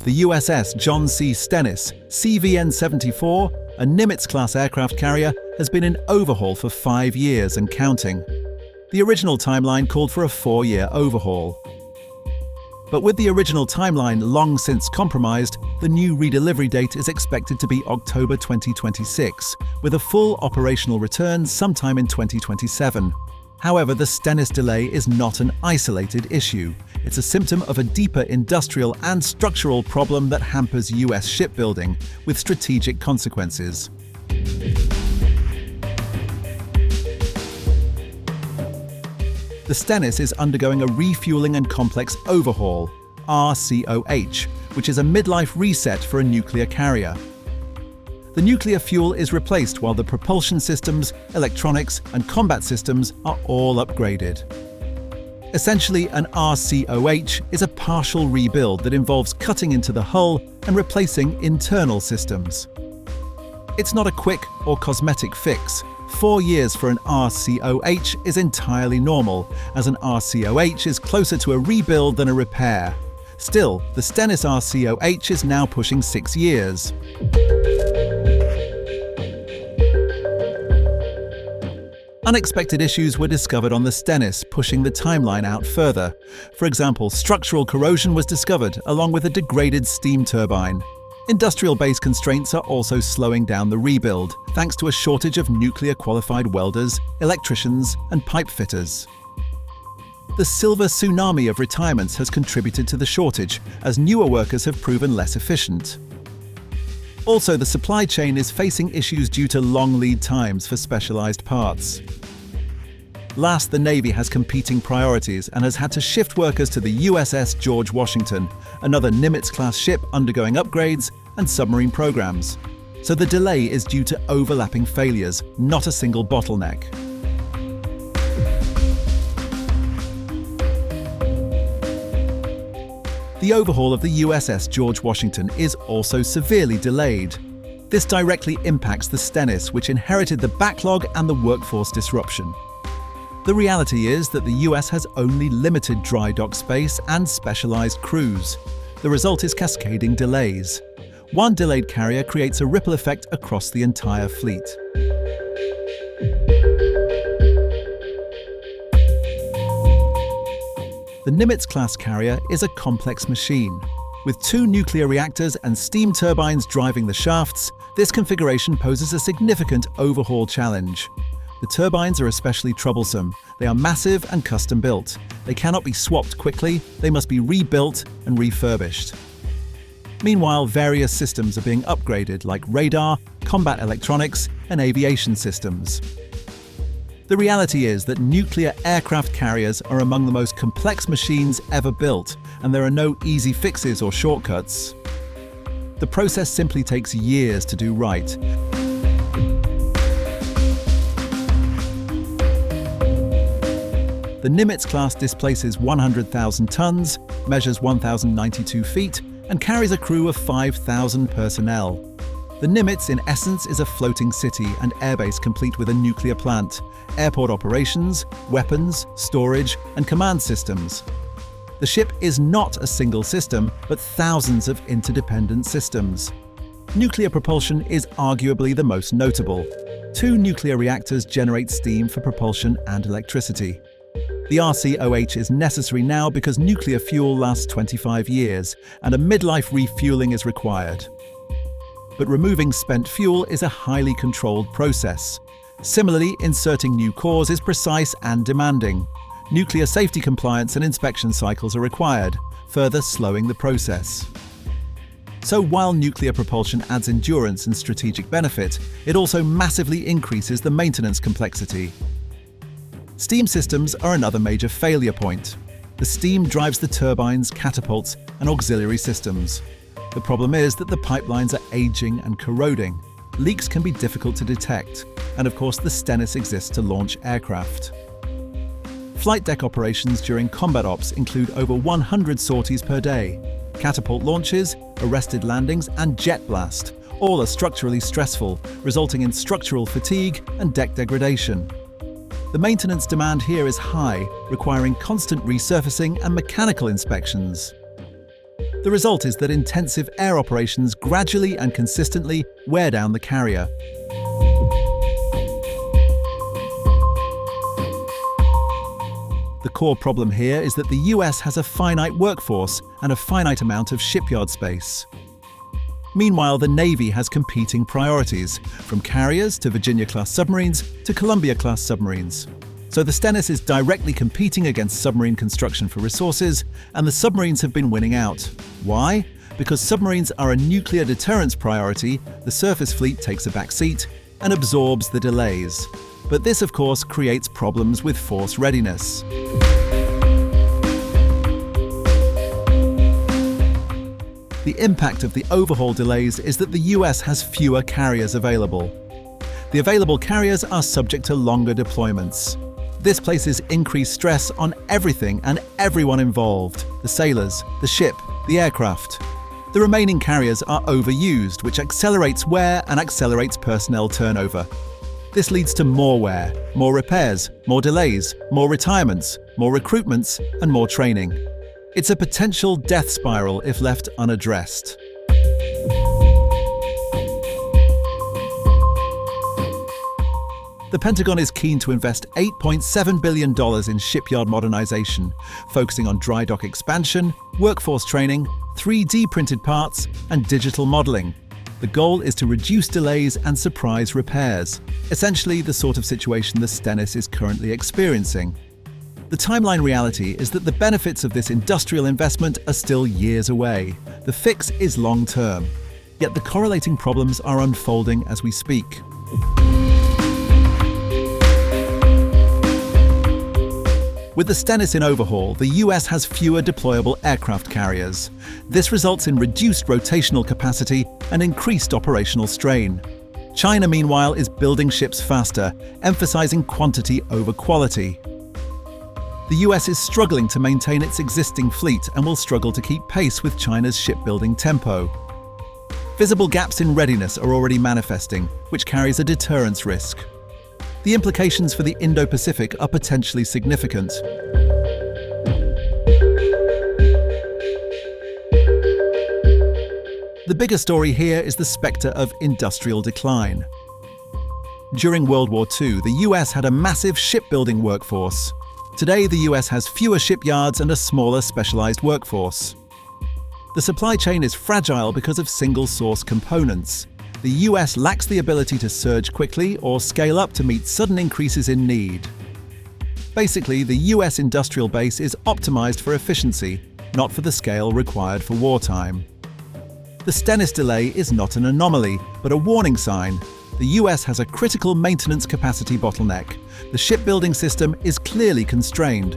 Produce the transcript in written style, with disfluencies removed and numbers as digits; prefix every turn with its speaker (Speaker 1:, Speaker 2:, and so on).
Speaker 1: The USS John C. Stennis, CVN-74, a Nimitz-class aircraft carrier, has been in overhaul for 5 years and counting. The original timeline called for a 4-year overhaul. But with the original timeline long since compromised, the new redelivery date is expected to be October 2026, with a full operational return sometime in 2027. However, the Stennis delay is not an isolated issue. It's a symptom of a deeper industrial and structural problem that hampers US shipbuilding, with strategic consequences. The Stennis is undergoing a refueling and complex overhaul, RCOH, which is a midlife reset for a nuclear carrier. The nuclear fuel is replaced while the propulsion systems, electronics, and combat systems are all upgraded. Essentially, an RCOH is a partial rebuild that involves cutting into the hull and replacing internal systems. It's not a quick or cosmetic fix. 4 years for an RCOH is entirely normal, as an RCOH is closer to a rebuild than a repair. Still, the Stennis RCOH is now pushing 6 years. Unexpected issues were discovered on the Stennis, pushing the timeline out further. For example, structural corrosion was discovered, along with a degraded steam turbine. Industrial-based constraints are also slowing down the rebuild, thanks to a shortage of nuclear-qualified welders, electricians, and pipe fitters. The silver tsunami of retirements has contributed to the shortage, as newer workers have proven less efficient. Also, the supply chain is facing issues due to long lead times for specialized parts. Last, the Navy has competing priorities and has had to shift workers to the USS George Washington, another Nimitz-class ship undergoing upgrades and submarine programs. So the delay is due to overlapping failures, not a single bottleneck. The overhaul of the USS George Washington is also severely delayed. This directly impacts the Stennis, which inherited the backlog and the workforce disruption. The reality is that the US has only limited dry dock space and specialized crews. The result is cascading delays. One delayed carrier creates a ripple effect across the entire fleet. The Nimitz-class carrier is a complex machine. With 2 nuclear reactors and steam turbines driving the shafts, this configuration poses a significant overhaul challenge. The turbines are especially troublesome. They are massive and custom-built. They cannot be swapped quickly, they must be rebuilt and refurbished. Meanwhile, various systems are being upgraded, like radar, combat electronics, and aviation systems. The reality is that nuclear aircraft carriers are among the most complex machines ever built, and there are no easy fixes or shortcuts. The process simply takes years to do right. The Nimitz-class displaces 100,000 tons, measures 1,092 feet, and carries a crew of 5,000 personnel. The Nimitz, in essence, is a floating city and airbase complete with a nuclear plant, airport operations, weapons, storage, and command systems. The ship is not a single system, but thousands of interdependent systems. Nuclear propulsion is arguably the most notable. 2 nuclear reactors generate steam for propulsion and electricity. The RCOH is necessary now because nuclear fuel lasts 25 years, and a midlife refueling is required. But removing spent fuel is a highly controlled process. Similarly, inserting new cores is precise and demanding. Nuclear safety compliance and inspection cycles are required, further slowing the process. So while nuclear propulsion adds endurance and strategic benefit, it also massively increases the maintenance complexity. Steam systems are another major failure point. The steam drives the turbines, catapults, and auxiliary systems. The problem is that the pipelines are aging and corroding. Leaks can be difficult to detect, and of course the Stennis exists to launch aircraft. Flight deck operations during combat ops include over 100 sorties per day. Catapult launches, arrested landings, and jet blast. All are structurally stressful, resulting in structural fatigue and deck degradation. The maintenance demand here is high, requiring constant resurfacing and mechanical inspections. The result is that intensive air operations gradually and consistently wear down the carrier. The core problem here is that the US has a finite workforce and a finite amount of shipyard space. Meanwhile, the Navy has competing priorities, from carriers to Virginia-class submarines to Columbia-class submarines. So the Stennis is directly competing against submarine construction for resources, and the submarines have been winning out. Why? Because submarines are a nuclear deterrence priority, the surface fleet takes a back seat and absorbs the delays. But this, of course, creates problems with force readiness. The impact of the overhaul delays is that the US has fewer carriers available. The available carriers are subject to longer deployments. This places increased stress on everything and everyone involved: the sailors, the ship, the aircraft. The remaining carriers are overused, which accelerates wear and accelerates personnel turnover. This leads to more wear, more repairs, more delays, more retirements, more recruitments, and more training. It's a potential death spiral if left unaddressed. The Pentagon is keen to invest $8.7 billion in shipyard modernization, focusing on dry dock expansion, workforce training, 3D printed parts, and digital modeling. The goal is to reduce delays and surprise repairs, essentially the sort of situation the Stennis is currently experiencing. The timeline reality is that the benefits of this industrial investment are still years away. The fix is long-term, yet the correlating problems are unfolding as we speak. With the Stennis in overhaul, the US has fewer deployable aircraft carriers. This results in reduced rotational capacity and increased operational strain. China, meanwhile, is building ships faster, emphasizing quantity over quality. The US is struggling to maintain its existing fleet and will struggle to keep pace with China's shipbuilding tempo. Visible gaps in readiness are already manifesting, which carries a deterrence risk. The implications for the Indo-Pacific are potentially significant. The bigger story here is the spectre of industrial decline. During World War II, the US had a massive shipbuilding workforce. Today, the US has fewer shipyards and a smaller specialized workforce. The supply chain is fragile because of single-source components. The US lacks the ability to surge quickly or scale up to meet sudden increases in need. Basically, the US industrial base is optimized for efficiency, not for the scale required for wartime. The Stennis delay is not an anomaly, but a warning sign. The US has a critical maintenance capacity bottleneck. The shipbuilding system is clearly constrained.